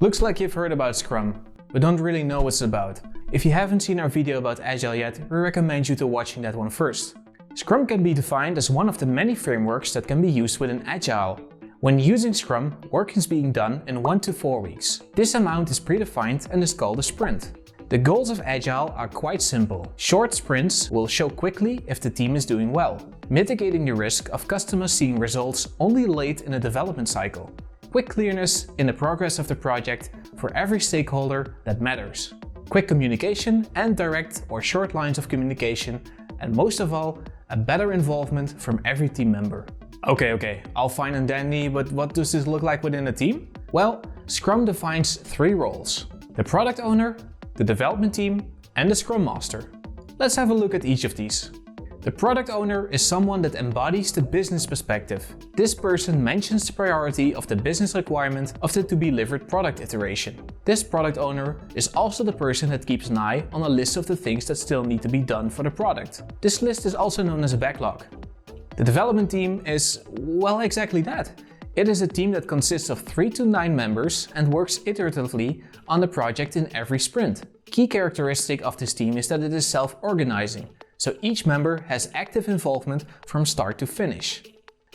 Looks like you've heard about Scrum, but don't really know what it's about. If you haven't seen our video about Agile yet, we recommend you to watching that one first. Scrum can be defined as one of the many frameworks that can be used within Agile. When using Scrum, work is being done in 1 to 4 weeks. This amount is predefined and is called a sprint. The goals of Agile are quite simple. Short sprints will show quickly if the team is doing well, mitigating the risk of customers seeing results only late in the development cycle. Quick clearness in the progress of the project for every stakeholder that matters. Quick communication and direct or short lines of communication, and most of all, a better involvement from every team member. Okay, all fine and dandy, but what does this look like within a team? Well, Scrum defines 3 roles: the product owner, the development team, and the Scrum Master. Let's have a look at each of these. The product owner is someone that embodies the business perspective. This person mentions the priority of the business requirement of the to-be-delivered product iteration. This product owner is also the person that keeps an eye on a list of the things that still need to be done for the product. This list is also known as a backlog. The development team is, well, exactly that. It is a team that consists of 3 to 9 members and works iteratively on the project in every sprint. Key characteristic of this team is that it is self-organizing, so each member has active involvement from start to finish.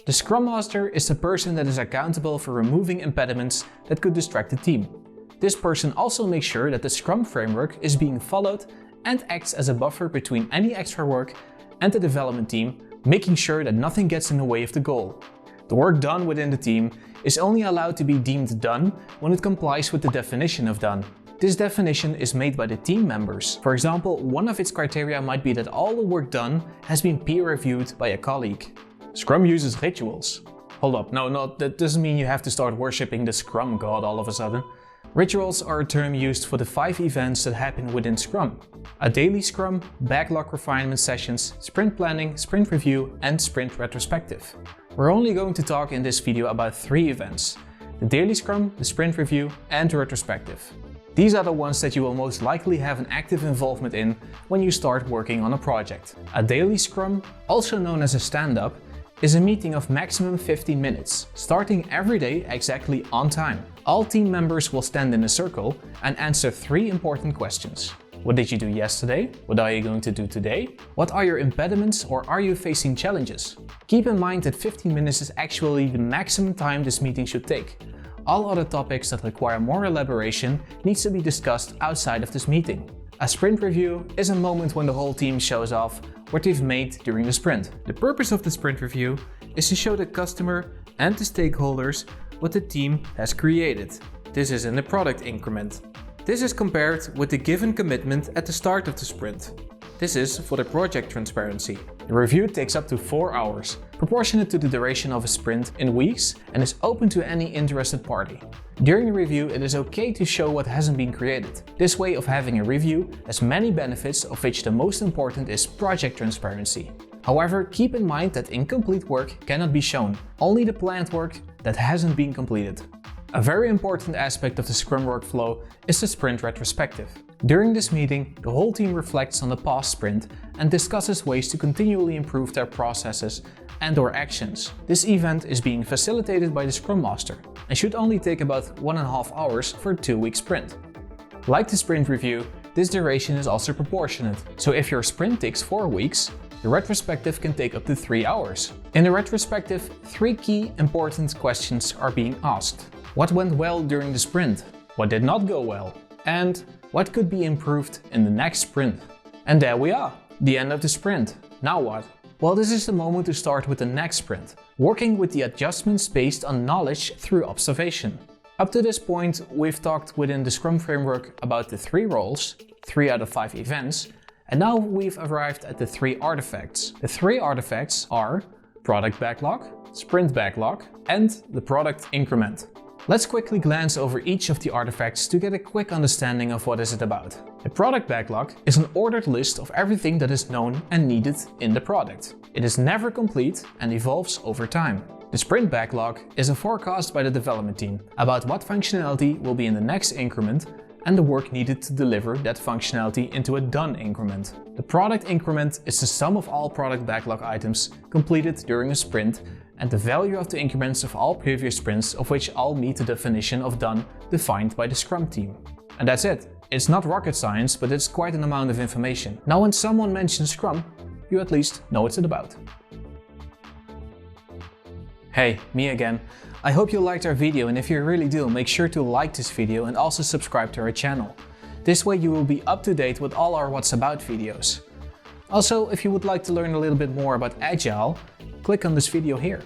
The Scrum Master is the person that is accountable for removing impediments that could distract the team. This person also makes sure that the Scrum framework is being followed and acts as a buffer between any extra work and the development team, making sure that nothing gets in the way of the goal. The work done within the team is only allowed to be deemed done when it complies with the definition of done. This definition is made by the team members. For example, one of its criteria might be that all the work done has been peer-reviewed by a colleague. Scrum uses rituals. Hold up, no, that doesn't mean you have to start worshipping the Scrum god all of a sudden. Rituals are a term used for the 5 events that happen within Scrum: a daily Scrum, backlog refinement sessions, sprint planning, sprint review, and sprint retrospective. We're only going to talk in this video about 3 events: the daily Scrum, the sprint review, and the retrospective. These are the ones that you will most likely have an active involvement in when you start working on a project. A daily Scrum, also known as a stand-up, is a meeting of maximum 15 minutes, starting every day exactly on time. All team members will stand in a circle and answer 3 important questions. What did you do yesterday? What are you going to do today? What are your impediments, or are you facing challenges? Keep in mind that 15 minutes is actually the maximum time this meeting should take. All other topics that require more elaboration needs to be discussed outside of this meeting. A sprint review is a moment when the whole team shows off what they've made during the sprint. The purpose of the sprint review is to show the customer and the stakeholders what the team has created. This is in the product increment. This is compared with the given commitment at the start of the sprint. This is for the project transparency. The review takes up to 4 hours, proportionate to the duration of a sprint in weeks, and is open to any interested party. During the review, it is okay to show what hasn't been created. This way of having a review has many benefits, of which the most important is project transparency. However, keep in mind that incomplete work cannot be shown, only the planned work that hasn't been completed. A very important aspect of the Scrum workflow is the sprint retrospective. During this meeting, the whole team reflects on the past sprint and discusses ways to continually improve their processes and/or actions. This event is being facilitated by the Scrum Master and should only take about 1.5 hours for a 2-week sprint. Like the sprint review, this duration is also proportionate, so if your sprint takes 4 weeks, the retrospective can take up to 3 hours. In the retrospective, 3 key important questions are being asked. What went well during the sprint? What did not go well? And what could be improved in the next sprint? And there we are, the end of the sprint. Now what? Well, this is the moment to start with the next sprint, working with the adjustments based on knowledge through observation. Up to this point, we've talked within the Scrum framework about the 3 roles, 3 out of 5 events, and now we've arrived at the 3 artifacts. The 3 artifacts are product backlog, sprint backlog, and the product increment. Let's quickly glance over each of the artifacts to get a quick understanding of what is it about. The product backlog is an ordered list of everything that is known and needed in the product. It is never complete and evolves over time. The sprint backlog is a forecast by the development team about what functionality will be in the next increment and the work needed to deliver that functionality into a done increment. The product increment is the sum of all product backlog items completed during a sprint and the value of the increments of all previous sprints of which all meet the definition of done defined by the Scrum team. And that's it. It's not rocket science, but it's quite an amount of information. Now when someone mentions Scrum, you at least know what it's about. Hey, me again. I hope you liked our video, and if you really do, make sure to like this video and also subscribe to our channel. This way you will be up to date with all our What's About videos. Also, if you would like to learn a little bit more about Agile, click on this video here.